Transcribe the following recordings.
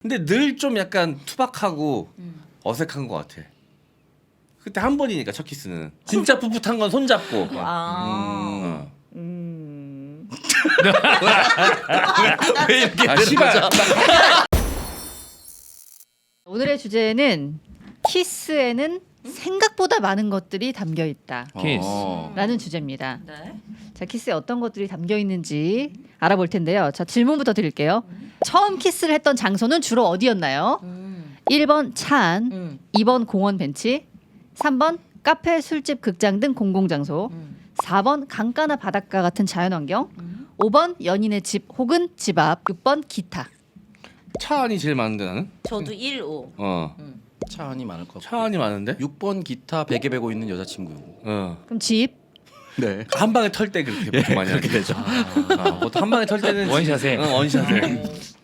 근데 늘 좀 약간 투박하고 어색한 것 같아. 그때 한 번이니까 첫 키스는 진짜 풋풋한 건 손잡고. 아. 왜 이렇게 아 씨발. 오늘의 주제는 키스에는 생각보다 많은 것들이 담겨 있다. 키스. 라는 주제입니다. 네. 자, 키스에 어떤 것들이 담겨 있는지 알아볼 텐데요. 자, 질문부터 드릴게요. 처음 키스를 했던 장소는 주로 어디였나요? 1번 차 안, 2번 공원 벤치, 3번 카페, 술집, 극장 등 공공장소, 4번 강가나 바닷가 같은 자연환경, 5번 연인의 집 혹은 집 앞, 6번 기타. 차 안이 제일 많은데 나는? 저도 1, 5. 차 안이 많을 것 같고. 차 안이 많은데? 6번 기타 베개 베고 있는 여자친구. 그럼 집? 네. 한 방에 털 때 그렇게 보통 많이 그렇게 하죠. 되죠. 보통 한 방에 털 때는 원샷에. 원샷에.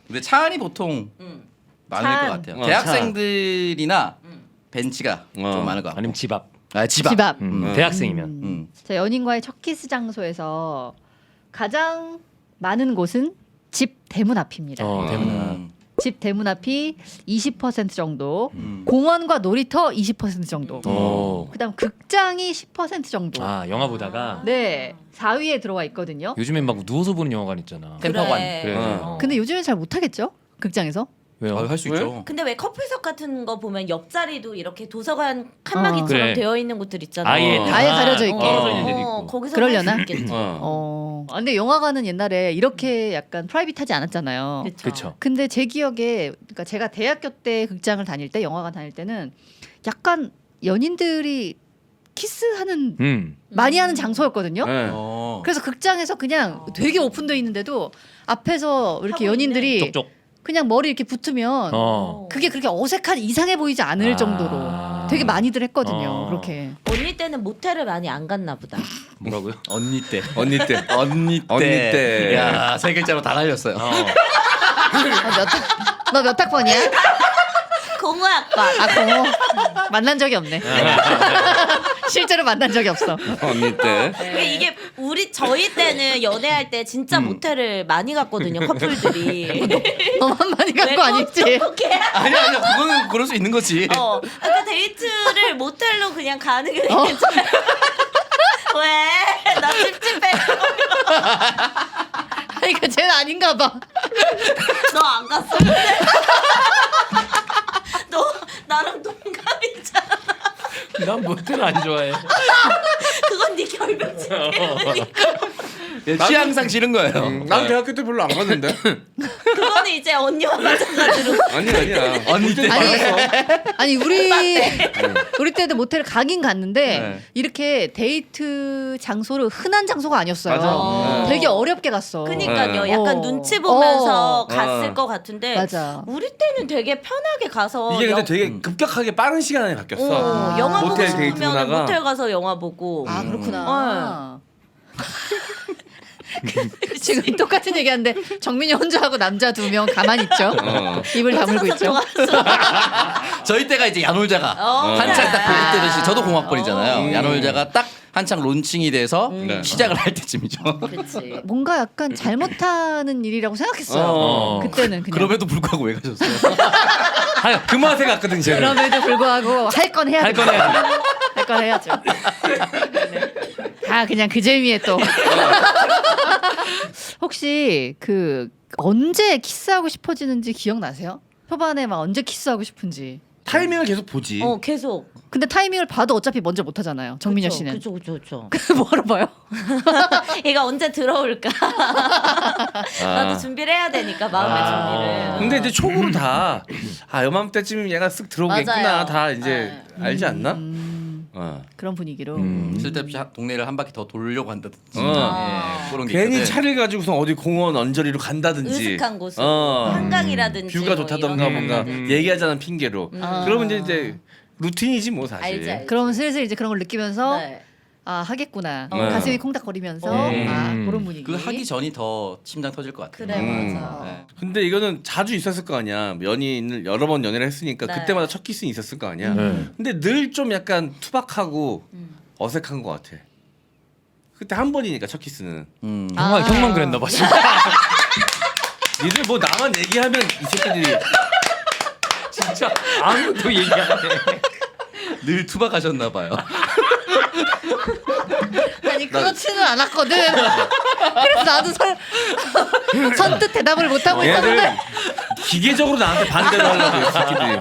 근데 차 안이 보통 많을 차 것 안. 같아요. 차 대학생들이나 벤치가 어. 좀 많을 것 같고. 아니면 집 앞. 아, 집 앞. 집 앞. 대학생이면. 자, 연인과의 첫 키스 장소에서 가장 많은 곳은 집 대문 앞입니다. 대문. 집 대문 앞이 20% 정도, 공원과 놀이터 20% 정도, 오. 그다음 극장이 10% 정도. 아 영화 보다가 네, 4위에 들어와 있거든요. 요즘엔 막 누워서 보는 영화관 있잖아. 템퍼관. 그래. 근데 요즘엔 잘 못하겠죠? 극장에서? 왜요? 할 수 왜? 있죠. 근데 왜 커플석 같은 거 보면 옆자리도 이렇게 도서관 칸막이처럼 그래. 되어 있는 곳들 있잖아. 아예 아예 가려져 있게. 떨어져 있는 데도 있고. 거기서 그러려나? 할수 있겠지. 근데 영화관은 옛날에 이렇게 약간 프라이빗하지 않았잖아요. 그렇죠. 근데 제 기억에, 그러니까 제가 대학교 때 극장을 다닐 때, 영화관 다닐 때는 약간 연인들이 키스하는 많이 하는 장소였거든요. 네. 그래서 극장에서 그냥 되게 오픈돼 있는데도 앞에서 이렇게 하고 연인들이 쪽쪽. 그냥 머리 이렇게 붙으면 그게 그렇게 어색한 이상해 보이지 않을 정도로 되게 많이들 했거든요. 그렇게. 언니 때는 모텔을 많이 안 갔나 보다. 뭐라고요? 언니 때. 언니 때. 언니 때. 언니 때. 야, 세 글자로 다 날렸어요. 너 몇 학번이야? 공우학과. 아, 공호. 만난 적이 없네. 실제로 만난 적이 없어. 언니 때. 그러니까 이게 저희 때는 연애할 때 진짜 모텔을 많이 갔거든요. 커플들이. 너만 많이 간 거 아니지? 어떻게? 아니야. 그거는 그럴 수 있는 거지. 그러니까 데이트를 모텔로 그냥 가는 게 괜찮아요. 왜? 나 찝찝해. 그러니까 쟤는 아닌가 봐. 너 안 갔어? 너 나랑 동갑이잖아. 난 모텔 안 좋아해. 그건 네 결벽증. 취향상 싫은 거예요. 난 대학교 때 별로 안 갔는데. 그거는 이제 언니와 마찬가지로. 아니야. 언니 때. 아니 우리 때도 모텔을 가긴 갔는데 네. 이렇게 데이트 장소를 흔한 장소가 아니었어요. 맞아. 되게 어렵게 갔어. 그니까요. 약간 눈치 보면서 갔을 것 같은데. 맞아. 우리 때는 되게 편하게 가서. 이게 근데 되게 급격하게 빠른 시간에 바뀌었어. 영화 보고 모텔 데이트 싶으면 문화가. 모텔 가서 영화 보고. 아 그렇구나. 지금 똑같은 얘기하는데 정민이 혼자 하고 남자 2명 가만히 있죠. 입을 다물고 있죠. 저희 때가 이제 야놀자가 한창 딱 볼 때듯이 저도 공학번이잖아요. 야놀자가 딱 한창 론칭이 돼서 시작을 할 때쯤이죠. 그렇지. 뭔가 약간 잘못하는 일이라고 생각했어요. 그때는 그냥. 그럼에도 불구하고 왜 가셨어요? 그 맛에 갔거든 제가. 그럼에도 불구하고 할 건 해야 돼. 할 건 해야지. 할 건 해야죠. 네. 다 그냥 그 재미에 또. 혹시 그 언제 키스하고 싶어지는지 기억나세요? 초반에 막 언제 키스하고 싶은지. 타이밍을 계속 보지. 계속. 근데 타이밍을 봐도 어차피 먼저 못 하잖아요. 정민여 씨는. 그죠. 뭐하러 봐요? 얘가 언제 들어올까? 나도 준비를 해야 되니까 마음의 준비를. 근데 이제 촉으로 다 요맘때쯤 얘가 쓱 들어오겠구나 맞아요. 다 이제 알지 않나? 그런 분위기로. 쓸데없이 동네를 한 바퀴 더 돌려고 한다든지. 그런 게 괜히 있거든. 차를 가지고서 어디 공원 언저리로 간다든지. 으슥한 곳으로 한강이라든지 뷰가 뭐 좋다던가 이런 뭔가 데. 얘기하지 않은 핑계로. 그러면 이제 루틴이지 뭐 사실. 알지. 그러면 슬슬 이제 그런 걸 느끼면서 네. 아 하겠구나. 네. 가슴이 콩닥거리면서 그런 분위기. 그 하기 전이 더 심장 터질 것 같아요. 그래 맞아. 네. 근데 이거는 자주 있었을 거 아니야. 연인을 여러 번 연애를 했으니까 네. 그때마다 첫 키스는 있었을 거 아니야. 네. 근데 늘 좀 약간 투박하고 어색한 것 같아. 그때 한 번이니까 첫 키스는. 형만 그랬나 봐. 니들 뭐 나만 얘기하면 이 새끼들이 진짜 아무도 얘기 안 해. 늘 투박하셨나 봐요. 아니 그렇지는 않았거든. 그래서 나도 선뜻 대답을 못 하고 얘들 있었는데. 기계적으로 나한테 반대를 하려고 이 새끼들이.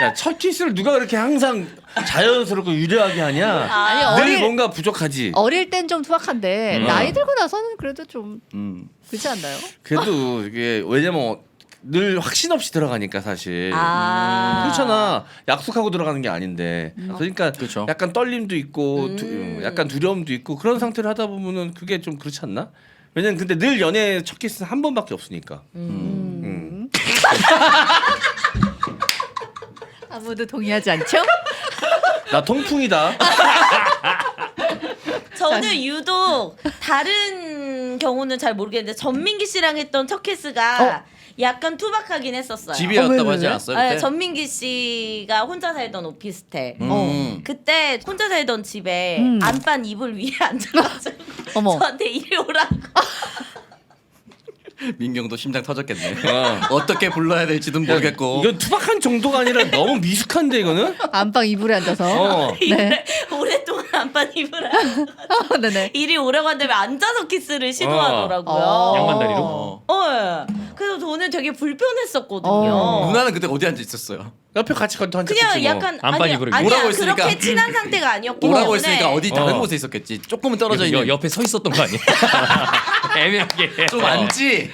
야, 첫 키스를 누가 그렇게 항상 자연스럽고 유려하게 하냐? 아니 늘 뭔가 부족하지. 어릴 땐 좀 투박한데 나이 들고 나서는 그래도 좀 그렇지 않나요? 그래도 이게 왜냐면 늘 확신 없이 들어가니까 사실. 아. 그렇잖아. 약속하고 들어가는 게 아닌데. 그러니까 그렇죠. 약간 떨림도 있고 약간 두려움도 있고 그런 상태를 하다 보면은 그게 좀 그렇지 않나? 왜냐면 근데 늘 연애 첫 키스는 한 번밖에 없으니까. 아무도 동의하지 않죠? 나 통풍이다. 저는 유독 다른 경우는 잘 모르겠는데 전민기 씨랑 했던 첫 키스가 약간 투박하긴 했었어요. 집이었다고 하지 않았어요? 네, 그때? 전민기 씨가 혼자 살던 오피스텔. 음. 그때 혼자 살던 집에 안방 이불 위에 앉아가지고 어머. 저한테 이리 오라고. 민경도 심장 터졌겠네. 어. 어떻게 불러야 될지도 모르겠고. 이건 투박한 정도가 아니라 너무 미숙한데 이거는? 안방 이불에 앉아서. 어. 네. 오랫동안 안방 이불에 앉아가지고 네네. 이리 오라고 한다음에 앉아서 키스를 시도하더라고요. 어. 양반다리로? 예. 그래서 저는 되게 불편했었거든요. 누나는 그때 어디 앉아 있었어요? 옆에 같이 앉아 그냥 있지 뭐. 약간 안방 아니야, 이불을 아니야 오라고 했으니까. 그렇게 친한 상태가 아니었기 오라고 때문에 했으니까 어디 다른 어. 곳에 있었겠지. 조금은 떨어져 있는. 옆에 서 있었던 거 아니야? 애매하게. 좀 앉지.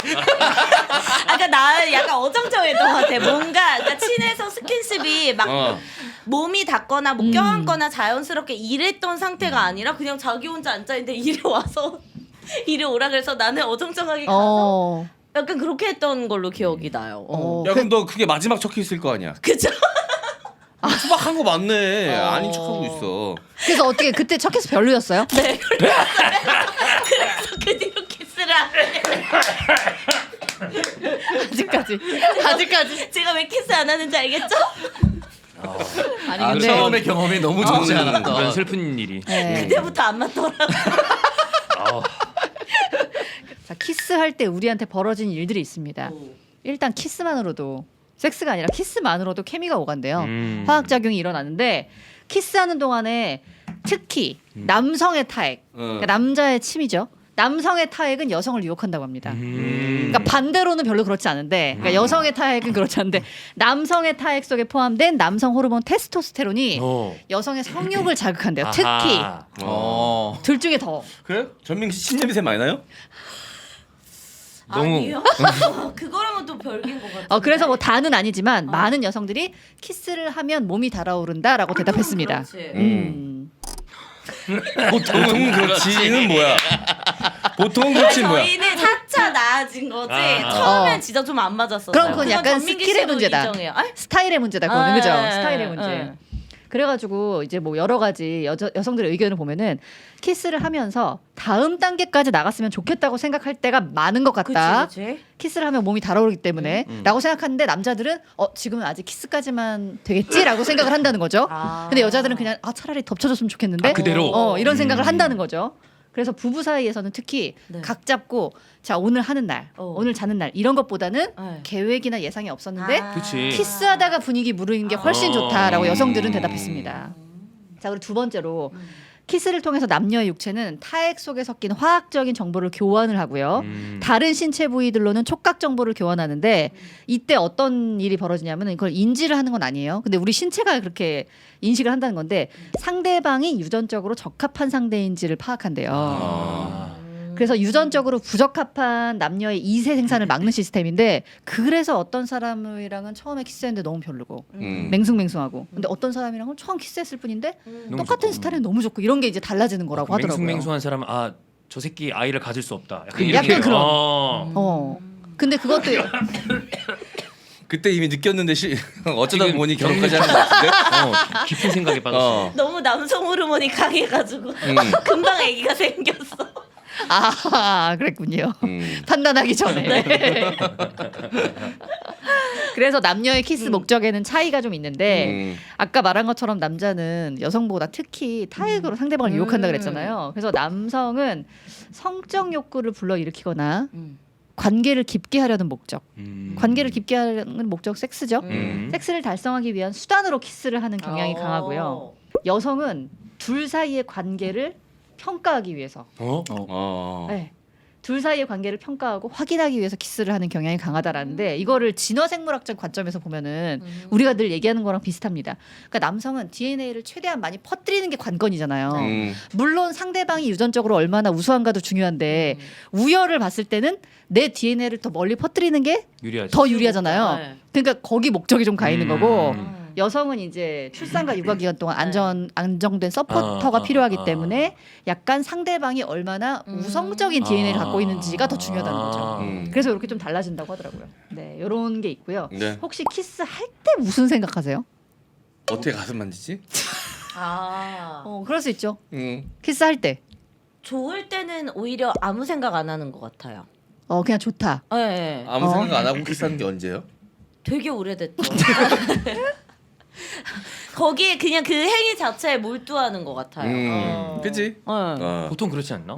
아까 나 약간 어정쩡했던 것 같아. 뭔가 그러니까 친해서 스킨십이 막 어. 몸이 닿거나 뭐 껴안거나 자연스럽게 이랬던 상태가 아니라 그냥 자기 혼자 앉아 있는데 이리 와서 이리 오라 그래서 나는 어정쩡하게 가서 어. 약간 그렇게 했던 걸로 기억이 나요. 어. 야 그럼 너 그게 마지막 첫 키스일 거 아니야? 그죠? 투박한 거 맞네. 아닌 척하고 있어. 그래서 어떻게 그때 첫 키스 별로였어요? 네. 그래서 그 뒤로 키스를 안 해. 아직까지. 제가 왜 키스 안 하는지 알겠죠? 아니 아, 근데 처음에 경험이 너무 좋지 그런 않았다. 슬픈 일이. 네. 그때부터 안 맞더라고. 자, 키스할 때 우리한테 벌어진 일들이 있습니다. 일단 키스만으로도 섹스가 아니라 키스만으로도 케미가 오간대요. 화학 작용이 일어나는데 키스하는 동안에 특히 남성의 타액, 그러니까 남자의 침이죠. 남성의 타액은 여성을 유혹한다고 합니다. 그러니까 반대로는 별로 그렇지 않은데, 그러니까 여성의 타액은 그렇지 않은데 남성의 타액 속에 포함된 남성 호르몬 테스토스테론이 여성의 성욕을 자극한대요. 특히 둘 중에 더. 그래? 전민기 씨 침냄새 많이 나요? 너무- 아니요. 그거랑은 또 별개인 것 같아요. 그래서 뭐 다는 아니지만 많은 여성들이 키스를 하면 몸이 달아오른다라고 대답했습니다. 그렇지. 보통은 그렇지는 뭐야? 보통은 그렇지 뭐야? 저희는 4차 나아진 거지. 아. 처음엔 어. 진짜 좀 안 맞았었어요. 그럼 그건 약간 전민기 스킬의 씨도 문제다. 인정해요. 아? 스타일의 문제다 그거는 아, 그죠? 예, 스타일의 예, 문제. 예. 그래가지고 이제 뭐 여러 가지 여성들의 의견을 보면은 키스를 하면서 다음 단계까지 나갔으면 좋겠다고 생각할 때가 많은 것 같다. 그치. 키스를 하면 몸이 달아오르기 때문에 라고 생각하는데 남자들은 지금은 아직 키스까지만 되겠지라고 생각을 한다는 거죠. 아. 근데 여자들은 그냥 차라리 덮쳐줬으면 좋겠는데 그대로. 이런 생각을 한다는 거죠. 그래서 부부 사이에서는 특히 네. 각 잡고 자 오늘 하는 날, 오늘 자는 날 이런 것보다는 네. 계획이나 예상이 없었는데 그치. 키스하다가 분위기 무르익는 게 훨씬 좋다라고 여성들은 음. 대답했습니다. 자 그리고 두 번째로 키스를 통해서 남녀의 육체는 타액 속에 섞인 화학적인 정보를 교환을 하고요. 다른 신체 부위들로는 촉각 정보를 교환하는데 이때 어떤 일이 벌어지냐면 이걸 인지를 하는 건 아니에요. 근데 우리 신체가 그렇게 인식을 한다는 건데 상대방이 유전적으로 적합한 상대인지를 파악한대요. 그래서 유전적으로 부적합한 남녀의 이세 생산을 막는 시스템인데 그래서 어떤 사람이랑은 처음에 키스했는데 너무 별로고 맹숭맹숭하고 근데 어떤 사람이랑은 처음 키스했을 뿐인데 똑같은 스타일은 너무 좋고 이런 게 이제 달라지는 거라고 하더라고요. 맹숭맹숭한 사람은 저 새끼 아이를 가질 수 없다. 약간 그런. 어. 근데 그것도 그때 이미 느꼈는데 어쩌다 보니 결혼까지 하는 것 같은데? 깊은 생각에 빠졌어. 너무 남성 호르몬이 강해가지고 금방 아기가 생겼어. 그랬군요. 판단하기 전에. 그래서 남녀의 키스 목적에는 차이가 좀 있는데 아까 말한 것처럼 남자는 여성보다 특히 타액으로 상대방을 유혹한다 그랬잖아요. 그래서 남성은 성적 욕구를 불러일으키거나 관계를 깊게 하려는 목적. 음. 관계를 깊게 하려는 목적 섹스죠. 섹스를 달성하기 위한 수단으로 키스를 하는 경향이 강하고요. 여성은 둘 사이의 관계를 평가하기 위해서 네. 둘 사이의 관계를 평가하고 확인하기 위해서 키스를 하는 경향이 강하다라는데 이거를 진화생물학적 관점에서 보면은 우리가 늘 얘기하는 거랑 비슷합니다. 그러니까 남성은 DNA를 최대한 많이 퍼뜨리는 게 관건이잖아요. 물론 상대방이 유전적으로 얼마나 우수한가도 중요한데 우열을 봤을 때는 내 DNA를 더 멀리 퍼뜨리는 게 유리하지. 더 유리하잖아요. 네. 그러니까 거기 목적이 좀 가 있는 거고 여성은 이제 출산과 육아 기간 동안 안정된 서포터가 필요하기 때문에 약간 상대방이 얼마나 우성적인 DNA를 갖고 있는지가 더 중요하다는 거죠. 그래서 이렇게 좀 달라진다고 하더라고요. 네, 이런 게 있고요. 네. 혹시 키스 할 때 무슨 생각하세요? 어떻게 가슴 만지지? 그럴 수 있죠. 음. 키스 할 때, 좋을 때는 오히려 아무 생각 안 하는 것 같아요. 그냥 좋다. 네. 아무 생각 안 하고 키스하는 게 언제예요? 되게 오래됐죠. 거기에 그냥 그 행위 자체에 몰두하는 것 같아요. 그지? 보통 그렇지 않나?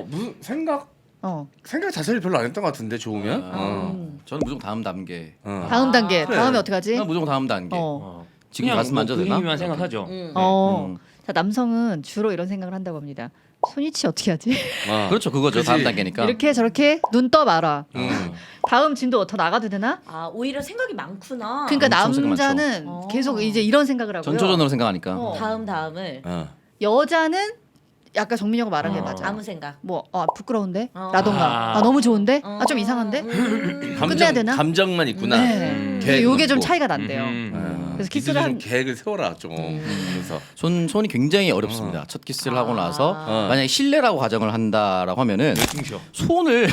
무슨 생각 어. 자체를 별로 안 했던 것 같은데 좋으면. 저는 무조건 다음 단계. 다음 단계. 그래. 다음에 어떻게 하지? 난 무조건 다음 단계. 지금 그냥 가슴 만져도 되나? 그림이만 생각하죠. 자, 남성은 주로 이런 생각을 한다고 합니다. 손위치 어떻게 하지? 그렇죠, 그거죠. 그치. 다음 단계니까. 이렇게 저렇게 눈 떠 말아. 다음 진도 더 나가도 되나? 오히려 생각이 많구나. 그러니까 엄청 생각 남자는 많죠. 계속 이제 이런 생각을 하고요. 전초전으로 생각하니까. 다음을 여자는 약간 정민이가 말한 게 맞아. 아무 생각. 뭐 부끄러운데? 라던가 너무 좋은데? 좀 이상한데? 끝내야 되나? 감정만 있구나. 네. 계획은 요게 좀 없고. 차이가 난대요. 그래서 키스를 좀 한 계획을 세워라 좀. 그래서 손이 굉장히 어렵습니다. 첫 키스를 하고 나서 만약에 실내라고 가정을 한다라고 하면은 중쇼. 손을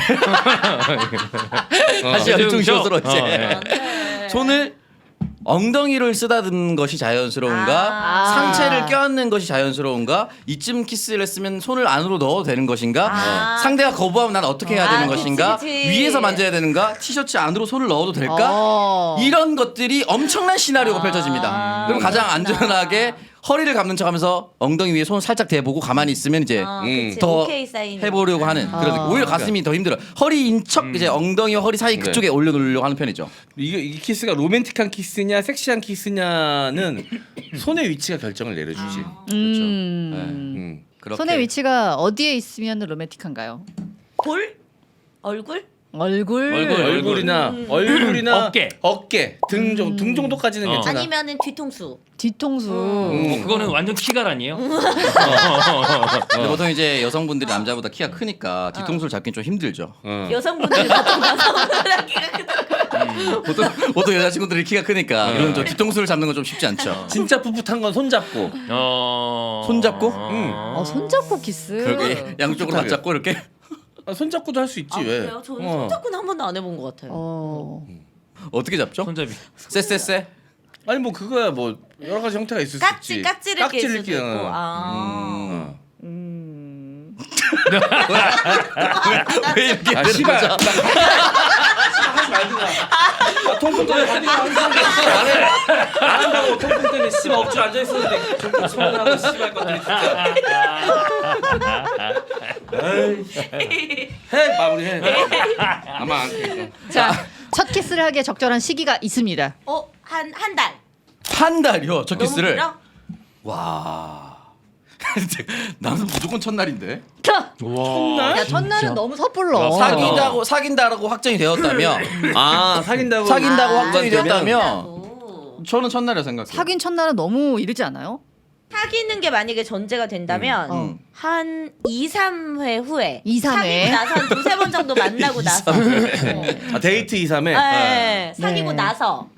다시 열중쇼로 이제 네. 손을 엉덩이를 쓰다듬는 것이 자연스러운가 상체를 껴안는 것이 자연스러운가 이쯤 키스를 했으면 손을 안으로 넣어도 되는 것인가 상대가 거부하면 난 어떻게 해야 되는 것인가 그치. 위에서 만져야 되는가 티셔츠 안으로 손을 넣어도 될까 이런 것들이 엄청난 시나리오가 펼쳐집니다. 그럼 가장 안전하게 허리를 감는 척하면서 엉덩이 위에 손을 살짝 대보고 가만히 있으면 이제 그치. 더 오케이 사인. 해보려고 하는 그런 오히려 가슴이 더 힘들어. 허리인 척 이제 엉덩이와 허리 사이 그쪽에 올려놓으려고 하는 편이죠. 이게 키스가 로맨틱한 키스냐 섹시한 키스냐는 손의 위치가 결정을 내려주지. 그렇게. 손의 위치가 어디에 있으면 로맨틱한가요? 볼? 얼굴? 얼굴이나 어깨 등 정도까지는 어. 괜찮아. 아니면은 뒤통수. 뒤통수. 그거는 완전 키갈 아니에요? 근데 보통 이제 여성분들이 남자보다 키가 크니까 뒤통수를 잡긴 좀 힘들죠. 여성분들 같은 남성분들 보통 여자친구들이 키가 크니까 이런 저 뒤통수를 잡는 건 좀 쉽지 않죠. 진짜 풋풋한 건 손잡고. 손잡고? 손잡고 키스. 그렇게 양쪽으로 다 잡고 이렇게. 손잡고도 할 수 있지 왜? 그래요? 저는 손잡고는 한 번도 안 해본 것 같아요. 어떻게 잡죠? 손잡이. 쎄. 아니 뭐 그거야 뭐 여러 가지 형태가 있을 수 있지. 깍지를 낄 수도 있고. 왜 이렇게 아 되는 씨발. 거죠? 하지 말든가. 통풍 때문에 하기로 안 한다고 통풍 때문에 씨발 억지로 앉아 있었는데 좀 소문하고 씨발 것들이 진짜. 해 마무리해. 아마 안 돼. 자, 첫 키스를 하기에 적절한 시기가 있습니다. 한 달. 한 달이요 첫 너무 키스를. 길어? 와. 나는 무조건 첫날인데. 와. 야, 첫날은 너무 섣불러. 사귄다라고 확정이 되었다면 사귄다고 확정이 되었다면 오. 저는 첫날이라 생각해요. 사귄 첫날은 너무 이르지 않아요? 사귀는 게 만약에 전제가 된다면 한 2, 3회 후에 2, 3회. 사귀고 나서 한 두세 번 정도 만나고 나서 데이트 2, 3회. 네, 사귀고 네. 나서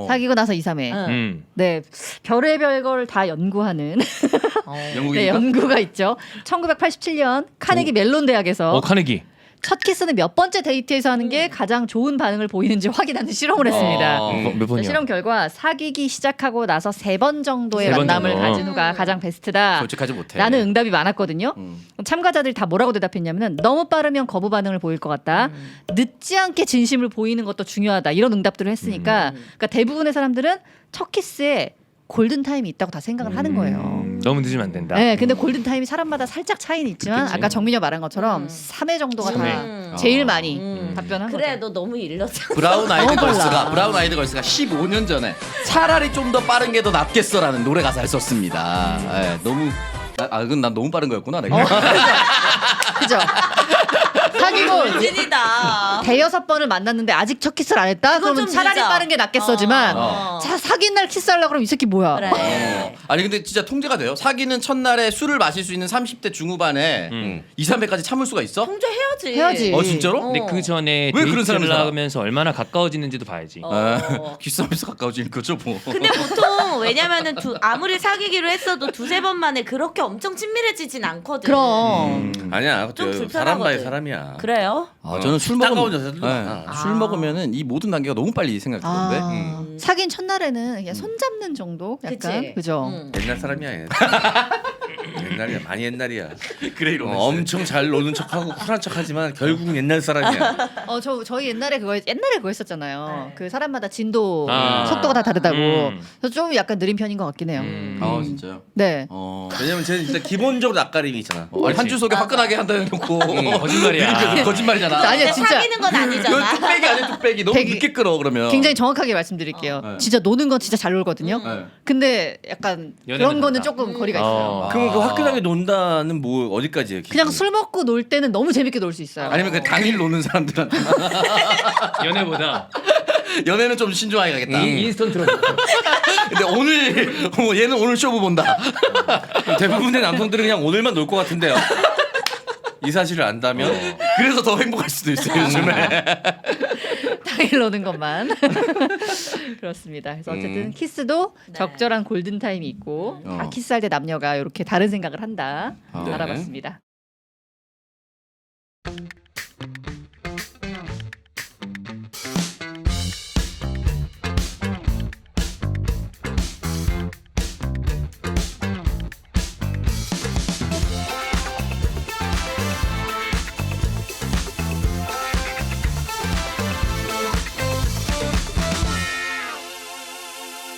사귀고 나서 2, 3회. 네, 별의별 걸 다 연구하는 네, 연구가 있죠. 1987년 카네기 멜론 대학에서 카네기. 첫 키스는 몇 번째 데이트에서 하는 게 가장 좋은 반응을 보이는지 확인하는 실험을 했습니다. 몇 번이요? 실험 결과 사귀기 시작하고 나서 3번 정도의 세번 만남을 정도. 가진 후가 가장 베스트다. 솔직하지 못해. 라는 응답이 많았거든요. 참가자들이 다 뭐라고 대답했냐면은 너무 빠르면 거부 반응을 보일 것 같다. 늦지 않게 진심을 보이는 것도 중요하다. 이런 응답들을 했으니까 그러니까 대부분의 사람들은 첫 키스에 골든 타임이 있다고 다 생각을 하는 거예요. 너무 늦으면 안 된다. 네, 근데 골든 타임이 사람마다 살짝 차이는 있지만 그치. 아까 정민여 말한 것처럼 3회 정도가 다 음. 제일 많이 음. 답변한 그래 거죠. 너 너무 일렀잖아. 브라운 아이드 너무 걸스가 빨라. 브라운 아이드 걸스가 15년 전에 차라리 좀 더 빠른 게 더 낫겠어라는 노래 가사를 썼습니다. 예, 너무 그건 난 너무 빠른 거였구나 내가. 그죠? 사귀고 진이다. 대여섯 번을 만났는데 아직 첫 키스를 안 했다? 그건 그러면 좀 차라리 늦어. 빠른 게 낫겠어지만 자 사귄 날 키스하려고 그러면 이 새끼 뭐야? 그래. 아니 근데 진짜 통제가 돼요. 사귀는 첫날에 술을 마실 수 있는 30대 중후반에 2, 3회까지 참을 수가 있어? 통제해야지. 해야지. 진짜로? 근데 그 전에 왜 그런 사람을 데이트를 살아? 하면서 얼마나 가까워지는지도 봐야지. 기싸움에서 가까워지는 거죠 뭐. 근데 보통 왜냐면은 아무리 사귀기로 했어도 두세 번 만에 그렇게 엄청 친밀해지진 않거든. 그럼 아니야. 좀 그 불편하거든. 사람 바이 사람이야. 그래요? 저는 술 따가운 먹으면 여자들도 많아. 술 먹으면은 이 모든 단계가 너무 빨리 생각되는데. 사귄 첫날에는 그냥 손 잡는 정도 약간 그치? 그죠? 옛날 사람이야. 얘. 옛날이야. 많이 옛날이야. 그래 이러면 엄청 잘 노는 척하고 쿨한 척하지만 결국은 옛날 사람이야. 저희 옛날에 그거 했었잖아요. 네. 그 사람마다 진도 아. 속도가 다 다르다고. 음. 그래서 좀 약간 느린 편인 것 같긴 해요. 진짜요? 네. 왜냐면 쟤는 일단 기본적으로 낯가림이 있잖아. 아니, 한 줄 소개 화끈하게 한다 해놓고 거짓말이야. 느린 거짓말이잖아. 아니야 근데 진짜 사귀는 건 이건 아니잖아. 뚝배기 아니야 뚝배기. 너무 되게- 늦게 끌어 그러면. 굉장히 정확하게 말씀드릴게요. 네. 진짜 노는 건 진짜 잘 놀거든요. 네. 근데 약간 연애는 그런 거는 다르다. 조금 거리가 있어요. 그럼 그 화끈하게 논다는 뭐 어디까지예요? 그냥 기준이? 술 먹고 놀 때는 너무 재밌게 놀 수 있어요. 아니면 그 당일 노는 사람들한테 연애보다 연애는 좀 신중하게 가겠다. 인스턴트로. 근데 오늘 얘는 오늘 쇼부 본다. 대부분의 남성들은 그냥 오늘만 놀 것 같은데요. 이 사실을 안다면 그래서 더 행복할 수도 있어요 요즘에. 당일 노는 것만. 그렇습니다. 그래서 어쨌든 키스도 네. 적절한 골든 타임이 있고 다 키스할 때 남녀가 이렇게 다른 생각을 한다. 네. 알아봤습니다.